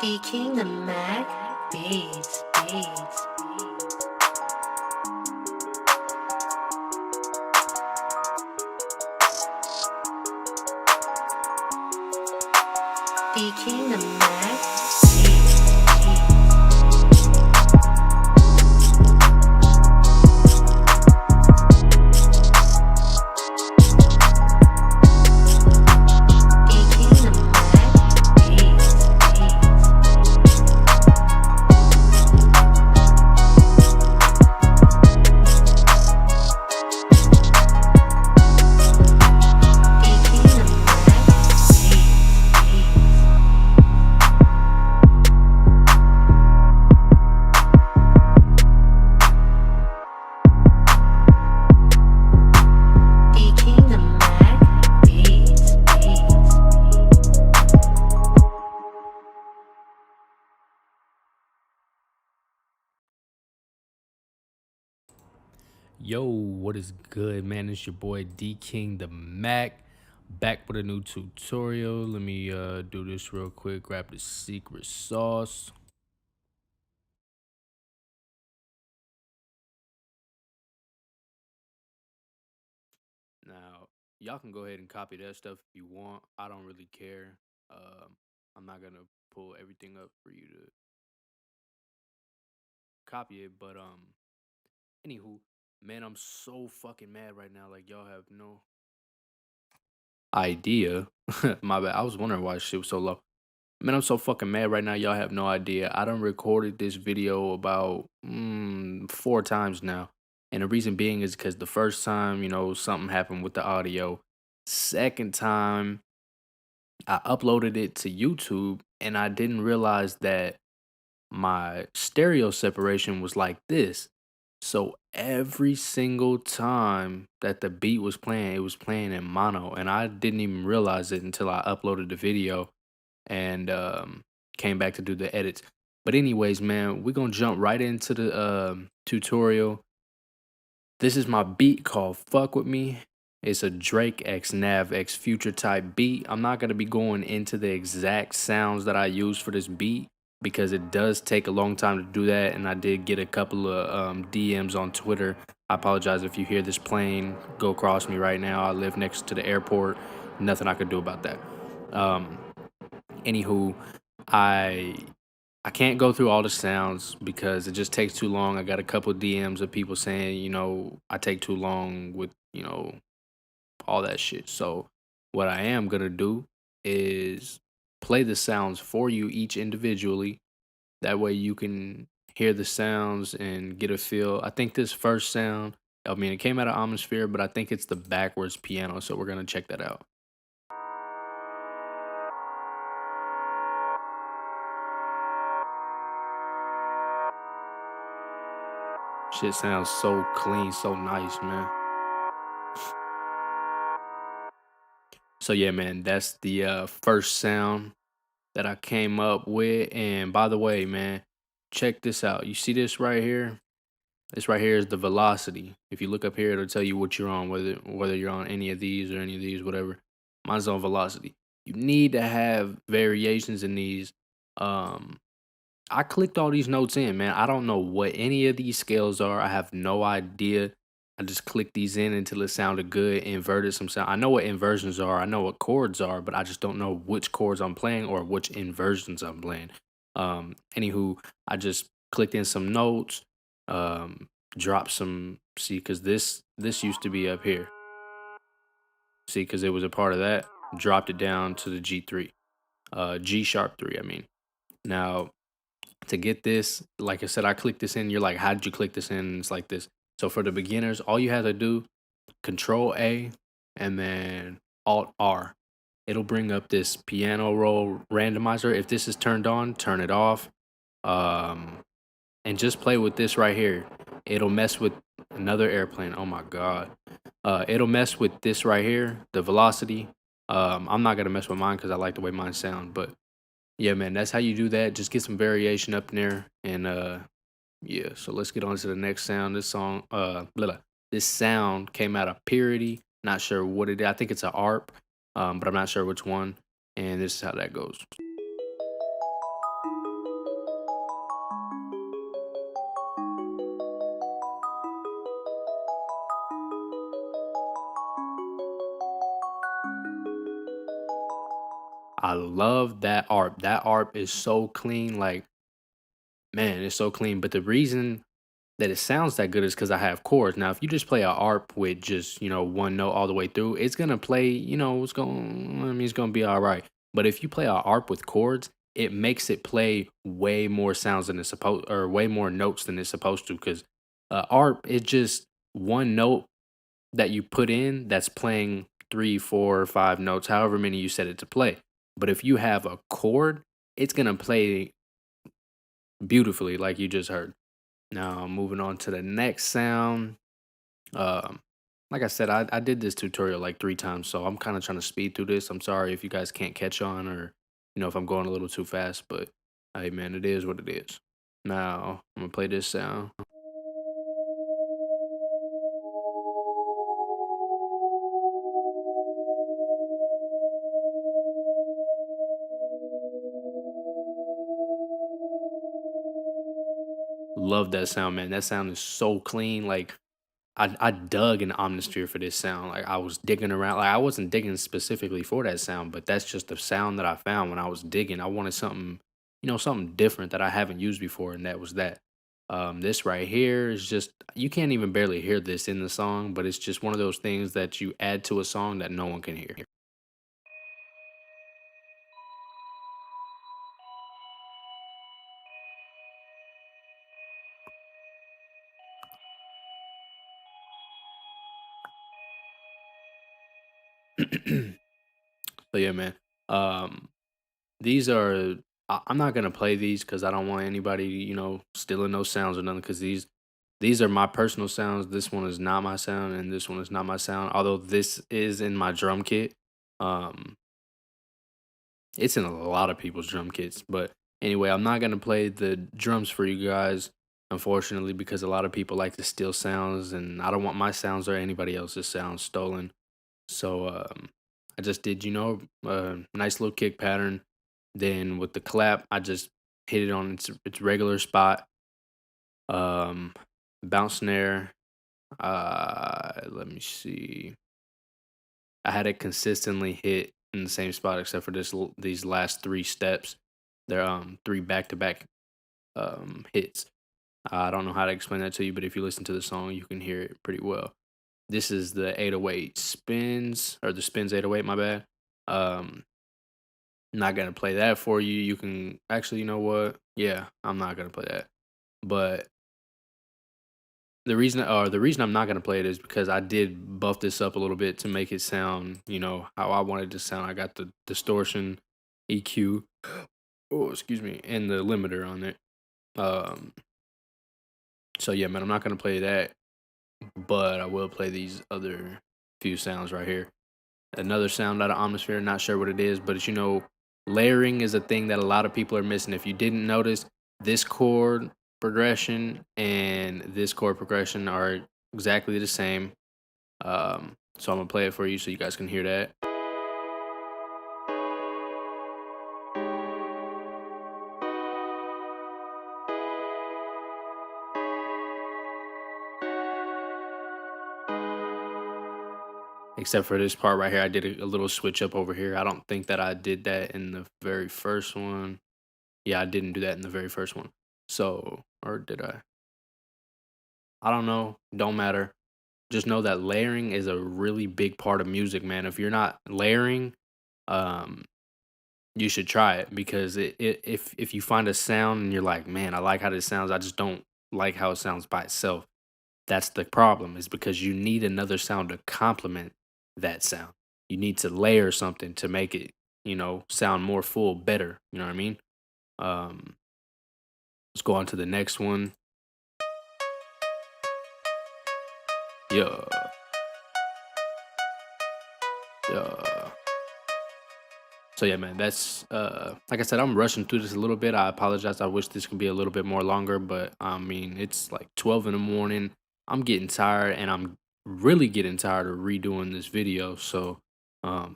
DKINGTHAMAC beats. DKINGTHAMAC Yo, what is good, man? It's your boy DKINGTHAMAC back with a new tutorial. Let me do this real quick. Grab the secret sauce. Now, y'all can go ahead and copy that stuff if you want. I don't really care. I'm not gonna pull everything up for you to copy it, but anywho, man, I'm so fucking mad right now. Like, y'all have no idea. My bad. I was wondering why shit was so low. Man, I'm so fucking mad right now. Y'all have no idea. I done recorded this video about 4 times now. And the reason being is because the first time, something happened with the audio. Second time, I uploaded it to YouTube and I didn't realize that my stereo separation was like this. So every single time that the beat was playing, it was playing in mono. And I didn't even realize it until I uploaded the video and came back to do the edits. But anyways, man, we're gonna jump right into the tutorial. This is my beat called Fuck With Me. It's a Drake X NAV X Future type beat. I'm not gonna be going into the exact sounds that I use for this beat because it does take a long time to do that, and I did get a couple of DMs on Twitter. I apologize if you hear this plane go across me right now. I live next to the airport. Nothing I could do about that. Anywho, I can't go through all the sounds because it just takes too long. I got a couple DMs of people saying, I take too long with, all that shit. So what I am gonna do is play the sounds for you each individually. That way you can hear the sounds and get a feel. I think this first sound, it came out of Atmosphere, but I think it's the backwards piano. So we're gonna check that out. Shit sounds so clean, so nice, man. So yeah, man, that's the first sound that I came up with. And by the way, man, check this out. You see this right here? This right here is the velocity. If you look up here, it'll tell you what you're on, whether you're on any of these or any of these, whatever. Mine's on velocity. You need to have variations in these. I clicked all these notes in, man. I don't know what any of these scales are. I have no idea. I just clicked these in until it sounded good, inverted some sound. I know what inversions are. I know what chords are, but I just don't know which chords I'm playing or which inversions I'm playing. Anywho, I just clicked in some notes, dropped some, see, because this used to be up here. See, because it was a part of that, dropped it down to the G3, G sharp 3, I mean. Now, to get this, like I said, I clicked this in. You're like, how did you click this in? And it's like this. So for the beginners, all you have to do, Control A and then Alt R. It'll bring up this piano roll randomizer. If this is turned on, turn it off. And just play with this right here. It'll mess with another airplane. Oh my God. It'll mess with this right here, the velocity. I'm not gonna mess with mine because I like the way mine sound, but yeah, man, that's how you do that. Just get some variation up in there, and yeah. So let's get on to the next sound. This song, this sound came out of Purity. Not sure what it is. I think it's an ARP, but I'm not sure which one. And this is how that goes. I love that ARP. That ARP is so clean, like, man, it's so clean. But the reason that it sounds that good is because I have chords. Now, if you just play a ARP with just, one note all the way through, it's gonna play, it's gonna be all right. But if you play a ARP with chords, it makes it play way more sounds than it's supposed, or way more notes than it's supposed to. Because ARP is just one note that you put in that's playing three, four, or five notes, however many you set it to play. But if you have a chord, it's gonna play beautifully, like you just heard. Now, moving on to the next sound. Um, like I said, I did this tutorial like 3 times, so I'm kind of trying to speed through this. I'm sorry if you guys can't catch on, or if I'm going a little too fast, but hey, man, it is what it is. Now, I'm gonna play this sound. Love that sound, man. That sound is so clean. Like, I dug an omnisphere for this sound. Like, I was digging around. Like, I wasn't digging specifically for that sound, but that's just the sound that I found when I was digging. I wanted something, something different that I haven't used before, and that was that. This right here is just, you can't even barely hear this in the song, but it's just one of those things that you add to a song that no one can hear. So yeah, man. Um, These are I'm not gonna play these because I don't want anybody, stealing those sounds or nothing. Because these are my personal sounds. This one is not my sound, and this one is not my sound. Although this is in my drum kit. Um, it's in a lot of people's drum kits. But anyway, I'm not gonna play the drums for you guys, unfortunately, because a lot of people like to steal sounds, and I don't want my sounds or anybody else's sounds stolen. So I just did, a nice little kick pattern. Then with the clap, I just hit it on its regular spot. Um, Bounce snare. Let me see. I had it consistently hit in the same spot except for these last 3 steps. They're three back to back hits. I don't know how to explain that to you, but if you listen to the song, you can hear it pretty well. This is the 808 spins, or the spins 808, my bad. Um, Not gonna play that for you. You can actually, you know what? Yeah, I'm not gonna play that. But the reason I'm not gonna play it is because I did buff this up a little bit to make it sound, how I wanted it to sound. I got the distortion, EQ, oh excuse me, and the limiter on it. Um, so yeah, man, I'm not gonna play that, but I will play these other few sounds right here. Another sound out of Omnisphere, not sure what it is, but it's, layering is a thing that a lot of people are missing. If you didn't notice, this chord progression and this chord progression are exactly the same. So I'm gonna play it for you so you guys can hear that. Except for this part right here, I did a little switch up over here. I don't think that I did that in the very first one. Yeah, I didn't do that in the very first one. So, or did I? I don't know. Don't matter. Just know that layering is a really big part of music, man. If you're not layering, um, you should try it because if you find a sound and you're like, man, I like how this sounds, I just don't like how it sounds by itself. That's the problem, is because you need another sound to complement that sound. You need to layer something to make it, sound more full, better. You know what I mean? Um, let's go on to the next one. Yeah, yeah. So yeah, man, that's like I said, I'm rushing through this a little bit. I apologize. I wish this could be a little bit more longer, but I mean, it's like 12 in the morning. I'm getting tired, and I'm really getting tired of redoing this video. So um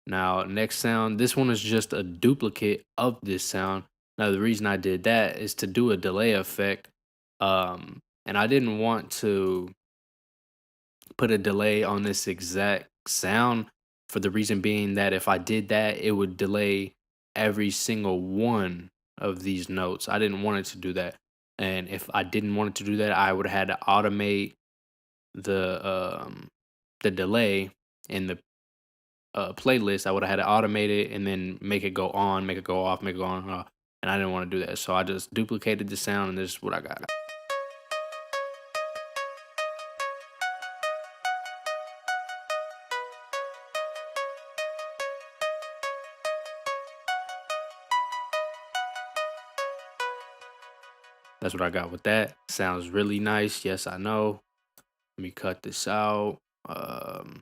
now next sound, this one is just a duplicate of this sound. Now the reason I did that is to do a delay effect. And I didn't want to put a delay on this exact sound, for the reason being that if I did that, it would delay every single one of these notes. I didn't want it to do that. And if I didn't want it to do that, I would have had to automate the the delay in the playlist. I would have had to automate it and then make it go on, make it go off, make it go on and off. And I didn't want to do that. So I just duplicated the sound and this is what I got. That's what I got with that. Sounds really nice. Yes, I know. Let me cut this out. I'm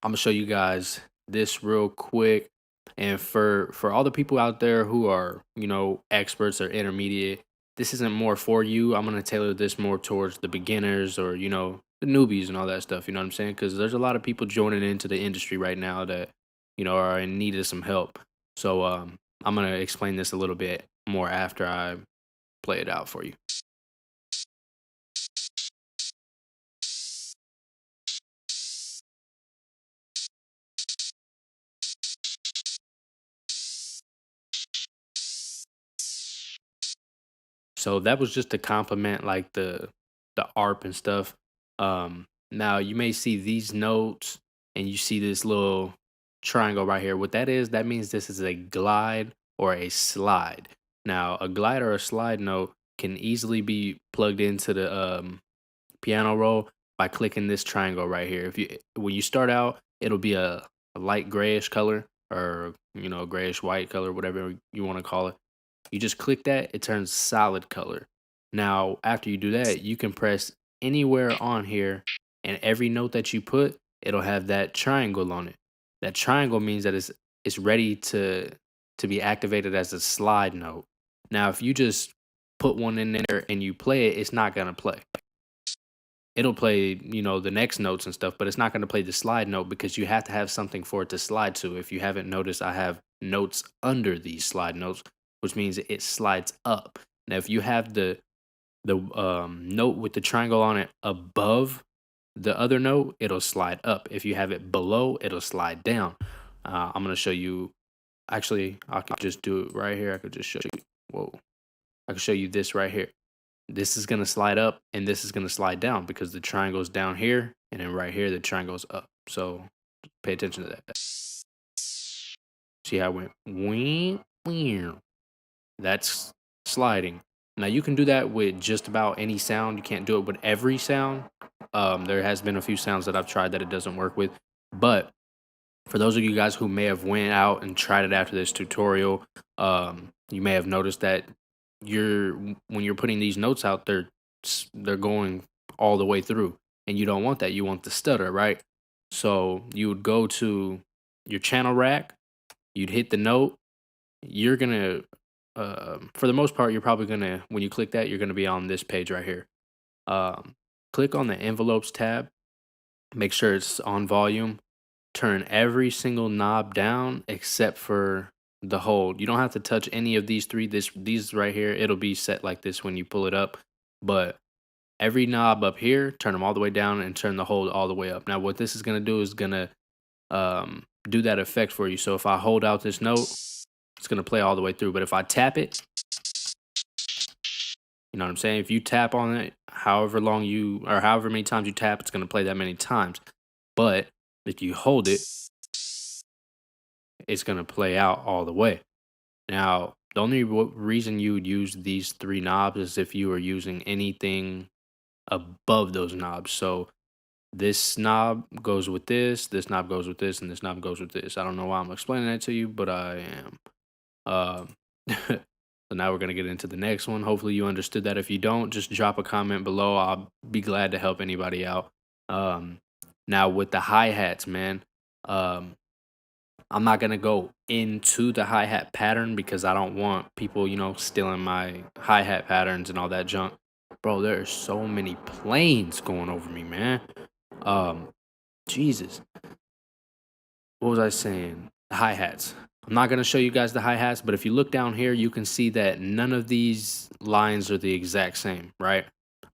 gonna show you guys this real quick. And for all the people out there who are, you know, experts or intermediate, this isn't more for you. I'm gonna tailor this more towards the beginners or, you know, the newbies and all that stuff. You know what I'm saying? Because there's a lot of people joining into the industry right now that, you know, are in need of some help. So I'm gonna explain this a little bit more after I play it out for you. So that was just to compliment like the ARP and stuff. Now you may see these notes and you see this little triangle right here. What that is, that means this is a glide or a slide. Now a glide or a slide note can easily be plugged into the piano roll by clicking this triangle right here. If you when you start out, it'll be a light grayish color or, you know, grayish white color, whatever you want to call it. You just click that, it turns solid color. Now, after you do that, you can press anywhere on here, and every note that you put, it'll have that triangle on it. That triangle means that it's ready to be activated as a slide note. Now, if you just put one in there and you play it, it's not gonna play. It'll play, you know, the next notes and stuff, but it's not going to play the slide note because you have to have something for it to slide to. If you haven't noticed, I have notes under these slide notes, which means it slides up. Now, if you have the note with the triangle on it above the other note, it'll slide up. If you have it below, it'll slide down. I'm going to show you. Actually, I could just do it right here. I could just show you. Whoa. I could show you this right here. This is going to slide up and this is going to slide down because the triangle's down here and then right here the triangle's up. So pay attention to that. See how it went? That's sliding. Now you can do that with just about any sound. You can't do it with every sound. There has been a few sounds that I've tried that it doesn't work with. But for those of you guys who may have went out and tried it after this tutorial, you may have noticed that when you're putting these notes out, they're going all the way through, and you don't want that. You want the stutter, right? So you would go to your channel rack, you'd hit the note. You're gonna, for the most part, you're probably gonna, when you click that, you're gonna be on this page right here. Click on the envelopes tab, make sure it's on volume, turn every single knob down except for the hold. You don't have to touch any of these three. These right here, it'll be set like this when you pull it up. But every knob up here, turn them all the way down and turn the hold all the way up. Now what this is gonna do is gonna do that effect for you. So if I hold out this note, it's gonna play all the way through. But if I tap it, you know what I'm saying? If you tap on it, however many times you tap, it's gonna play that many times. But if you hold it, it's going to play out all the way. Now, the only reason you would use these three knobs is if you were using anything above those knobs. So this knob goes with this knob goes with this, and this knob goes with this. I don't know why I'm explaining that to you, but I am. So now we're going to get into the next one. Hopefully you understood that. If you don't, just drop a comment below. I'll be glad to help anybody out. Now with the hi-hats, man, I'm not going to go into the hi-hat pattern because I don't want people, you know, stealing my hi-hat patterns and all that junk. Bro, there are so many planes going over me, man. Jesus. What was I saying? The hi-hats. I'm not going to show you guys the hi-hats, but if you look down here, you can see that none of these lines are the exact same, right?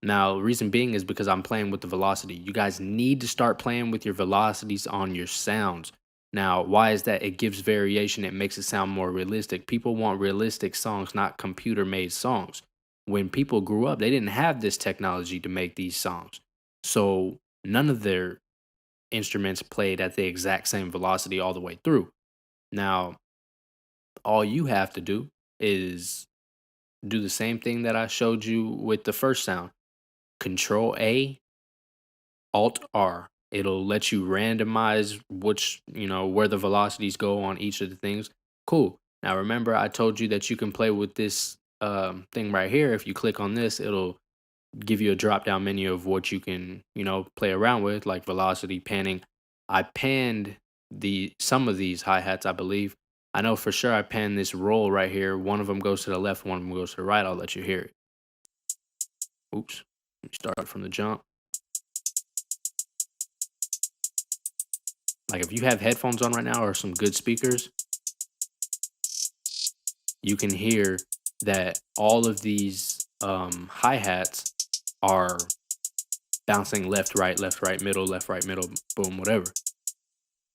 Now, the reason being is because I'm playing with the velocity. You guys need to start playing with your velocities on your sounds. Now, why is that? It gives variation. It makes it sound more realistic. People want realistic songs, not computer made songs. When people grew up, they didn't have this technology to make these songs. So none of their instruments played at the exact same velocity all the way through. Now, all you have to do is do the same thing that I showed you with the first sound. Control A, Alt R. It'll let you randomize which, where the velocities go on each of the things. Cool. Now remember I told you that you can play with this thing right here. If you click on this, it'll give you a drop down menu of what you can, play around with, like velocity, panning. I panned some of these hi-hats, I believe. I know for sure I panned this roll right here. One of them goes to the left, one of them goes to the right. I'll let you hear it. Oops. Let me start from the jump. Like if you have headphones on right now or some good speakers, you can hear that all of these hi-hats are bouncing left, right, middle, left, right, middle, boom, whatever.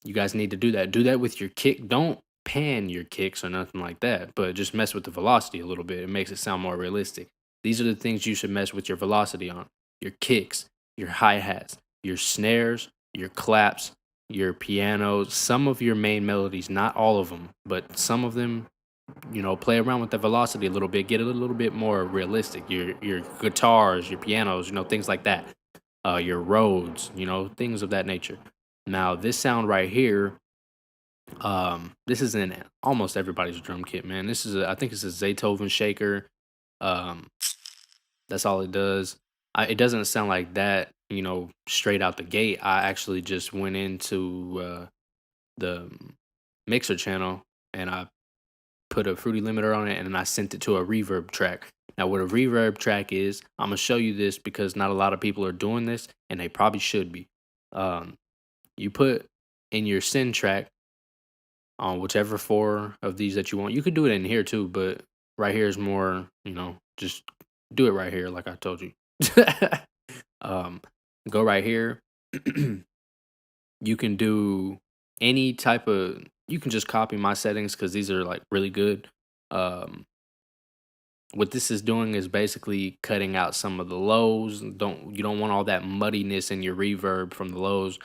You guys need to do that. Do that with your kick. Don't pan your kicks or nothing like that, but just mess with the velocity a little bit. It makes it sound more realistic. These are the things you should mess with your velocity on. Your kicks, your hi-hats, your snares, your claps, your pianos, some of your main melodies, not all of them, but some of them, play around with the velocity a little bit, get it a little bit more realistic. Your guitars, your pianos, things like that. Your Rhodes, things of that nature. Now, this sound right here, this is in almost everybody's drum kit, man. I think it's a Zaytoven shaker. Um, that's all it does. It doesn't sound like that, straight out the gate. I actually just went into the mixer channel and I put a fruity limiter on it and then I sent it to a reverb track. Now, what a reverb track is, I'm gonna show you this because not a lot of people are doing this and they probably should be. You put in your send track on whichever four of these that you want. You could do it in here too, but right here is more, just do it right here, like I told you. um, go right here. You can do any type of. You can just copy my settings because these are like really good. Um, what this is doing is basically cutting out some of the lows. You don't want all that muddiness in your reverb from the lows.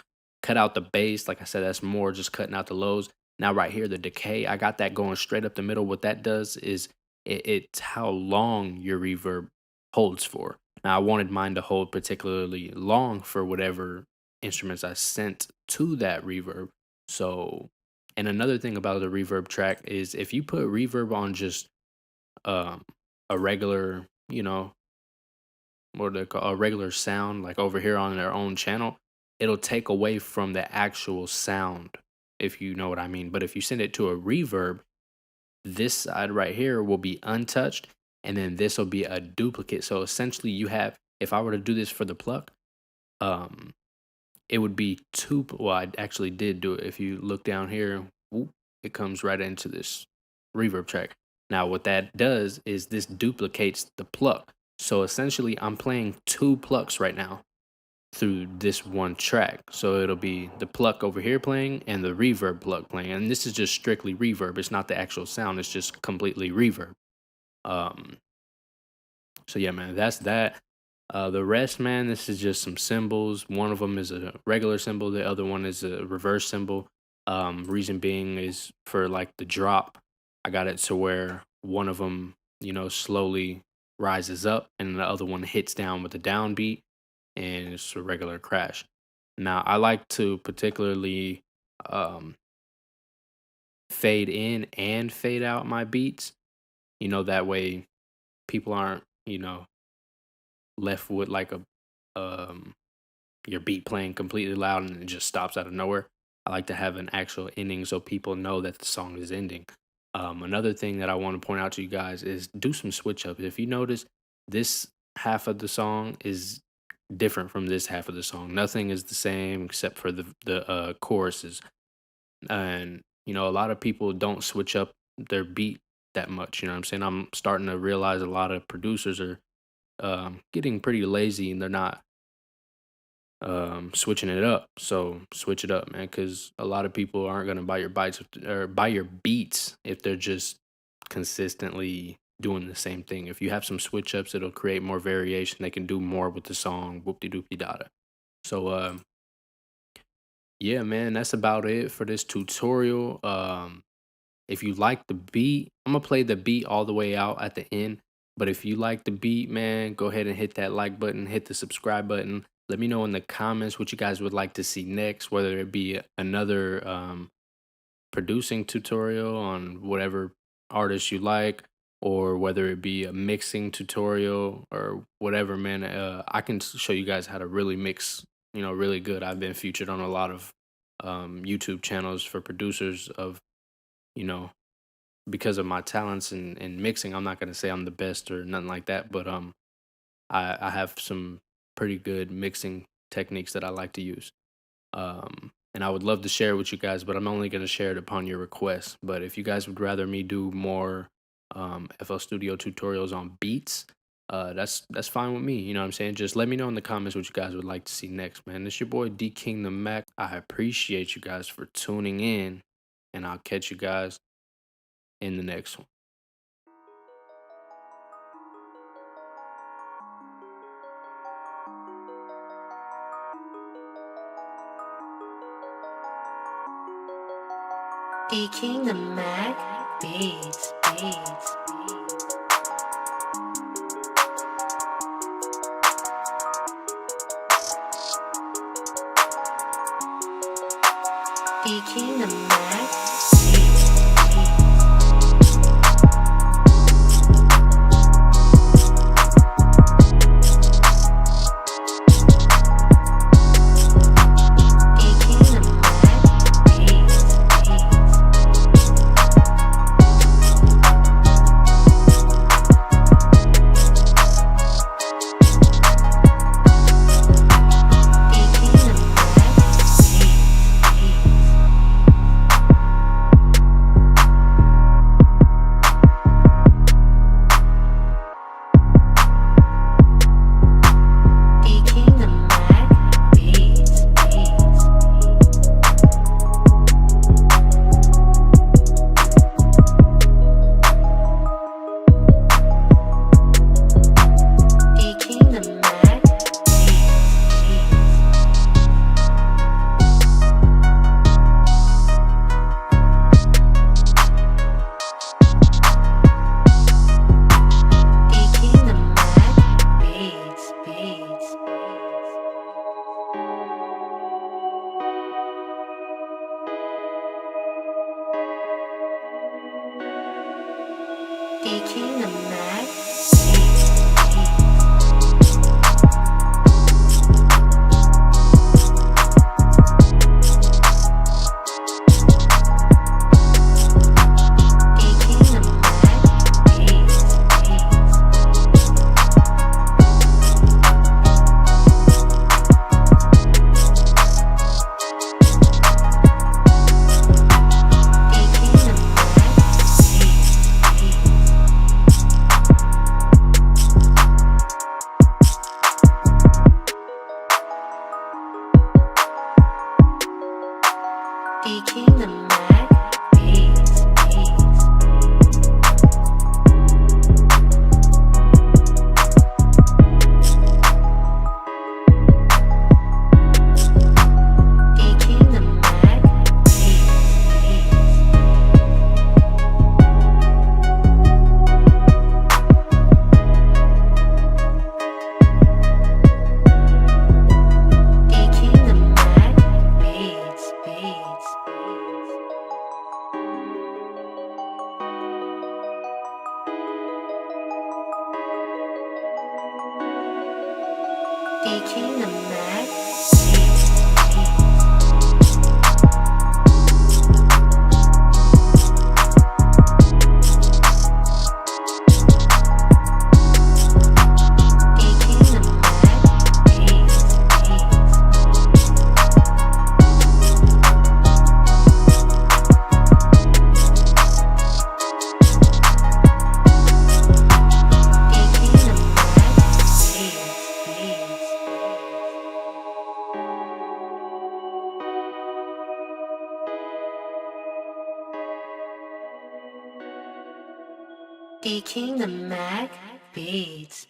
Cut out the bass. Like I said, that's more just cutting out the lows. Now right here, the decay, I got that going straight up the middle. What that does is it's how long your reverb holds for. Now I wanted mine to hold particularly long for whatever instruments I sent to that reverb. So, and another thing about the reverb track is if you put reverb on just um a regular, what do they call a regular sound, like over here on their own channel, it'll take away from the actual sound, if you know what I mean. But if you send it to a reverb, this side right here will be untouched, and then this will be a duplicate. So essentially, you have, if I were to do this for the pluck, um, it would be two. Well, I actually did do it. If you look down here, whoop, it comes right into this reverb track. Now, what that does is this duplicates the pluck. So essentially, I'm playing two plucks right now through this one track. So it'll be the pluck over here playing and the reverb pluck playing. And this is just strictly reverb. It's not the actual sound. It's just completely reverb. Um, so yeah, man, that's that. The rest, man, this is just some symbols. One of them is a regular symbol. The other one is a reverse symbol. Reason being is for like the drop. I got it to where one of them, slowly rises up and the other one hits down with a downbeat and it's a regular crash. Now, I like to particularly um, fade in and fade out my beats. That way people aren't, left with like a um your beat playing completely loud and it just stops out of nowhere. I like to have an actual ending so people know that the song is ending. Another thing that I want to point out to you guys is do some switch ups. If you notice, this half of the song is different from this half of the song. Nothing is the same except for the choruses. And a lot of people don't switch up their beat that much. You know what I'm saying? I'm starting to realize a lot of producers are getting pretty lazy and they're not switching it up. So switch it up, man, because a lot of people aren't gonna buy your bites or buy your beats if they're just consistently doing the same thing. If you have some switch ups, it'll create more variation. They can do more with the song. Whoop de doopy dada. So yeah, man, that's about it for this tutorial. If you like the beat, I'm gonna play the beat all the way out at the end. But if you like the beat, man, go ahead and hit that like button, hit the subscribe button. Let me know in the comments what you guys would like to see next, whether it be another producing tutorial on whatever artist you like, or whether it be a mixing tutorial or whatever, man. I can show you guys how to really mix, really good. I've been featured on a lot of YouTube channels for producers of, you know, because of my talents in mixing. I'm not gonna say I'm the best or nothing like that, but I have some pretty good mixing techniques that I like to use. And I would love to share it with you guys, but I'm only gonna share it upon your request. But if you guys would rather me do more FL Studio tutorials on beats, that's fine with me. You know what I'm saying? Just let me know in the comments what you guys would like to see next, man. It's your boy DKINGTHAMAC. I appreciate you guys for tuning in, and I'll catch you guys in the next one. DKINGTHAMAC beats. DKINGTHAMAC. DKINGTHAMAC. DKINGTHAMAC beats. DKINGTHAMAC. D King the Mac. Beats.